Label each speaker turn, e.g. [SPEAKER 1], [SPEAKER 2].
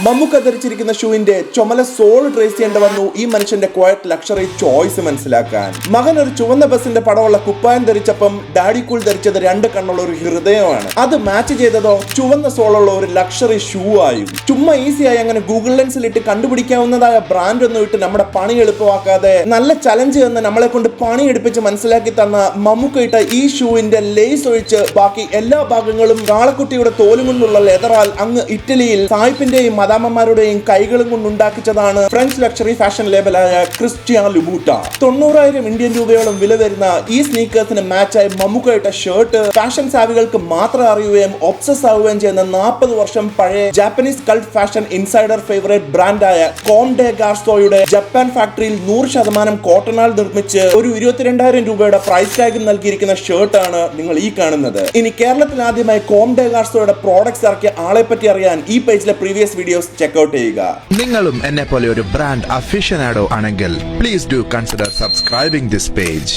[SPEAKER 1] മമ്മൂക്ക ധരിച്ചിരിക്കുന്ന ഷൂവിന്റെ ചുമല soul trace ചെയ്യേണ്ടി വന്നു ഈ മനുഷ്യന്റെ ക്വയറ്റ് ലക്ഷറി ചോയ്സ് മനസ്സിലാക്കാൻ. മകൻ ഒരു ചുവന്ന ബസിന്റെ പടമുള്ള കുപ്പായം ധരിച്ചപ്പം ഡാഡി കൂൾ ധരിച്ചത് രണ്ട് കണ്ണുള്ള ഒരു ഹൃദയമാണ്. അത് മാച്ച് ചെയ്തതോ ചുവന്ന സോളുള്ള ഒരു ലക്ഷറി ഷൂ ആയും. ചുമ്മാ ഈസിയായി അങ്ങനെ ഗൂഗിൾ ലെൻസിൽ ഇട്ട് കണ്ടുപിടിക്കാവുന്നതായ ബ്രാൻഡ് ഒന്നും ഇട്ട് നമ്മുടെ പണി എളുപ്പമാക്കാതെ നല്ല ചലഞ്ച് എന്ന് നമ്മളെ കൊണ്ട് പണി എടുപ്പിച്ച് മനസ്സിലാക്കി തന്ന മമ്മൂക്ക ഇട്ട ഈ ഷൂവിന്റെ ലേസ് ഒഴിച്ച് ബാക്കി എല്ലാ ഭാഗങ്ങളും കാളക്കുട്ടിയുടെ തോലും കൊണ്ടുള്ള ലെതറാൽ അങ്ങ് ഇറ്റലിയിൽ സായിപ്പിന്റെയും മദാമ്മമാരുടെയും കൈകളും കൊണ്ടുണ്ടാക്കിച്ചതാണ് ഫ്രഞ്ച് ലക്ഷറി ഫാഷൻ ലേബലായ ക്രിസ്റ്റിയാൻ ലുബൂട്ട. 90,000 ഇന്ത്യൻ രൂപയോളം വില വരുന്ന ഈ സ്നീക്കേഴ്സിന് മാച്ചായി മമ്മൂക്ക ഇട്ട ഷർട്ട് ഫാഷൻ സാവികൾക്ക് മാത്രം അറിയുകയും ഒബ്സസ് ആവുകയും ചെയ്യുന്ന 40 വർഷം പഴയ Japanese cult fashion insider favourite ബ്രാൻഡായ കോം ഡെ ഗാർസോയുടെ ജപ്പാൻ ഫാക്ടറിയിൽ 100% കോട്ടനാൽ നിർമ്മിച്ച് ഒരു 22,000 രൂപയുടെ പ്രൈസ് ടാഗ് നൽകിയിരിക്കുന്ന ഷർട്ടാണ് നിങ്ങൾ ഈ കാണുന്നത്. ഇനി കേരളത്തിൽ ആദ്യമായി കോം ഡെ ഗാർസോയുടെ പ്രോഡക്ട്സ് ഇറക്കിയ ആളെ പറ്റി അറിയാൻ ഈ പേജിലെ പ്രീവിയസ് വീഡിയോസ് ചെക്ക്ഔട്ട് ചെയ്യുക.
[SPEAKER 2] നിങ്ങളും എന്നെ പോലെ ഒരു ബ്രാൻഡ് അഫിഷനാഡോ ആണെങ്കിൽ please do consider subscribing this page.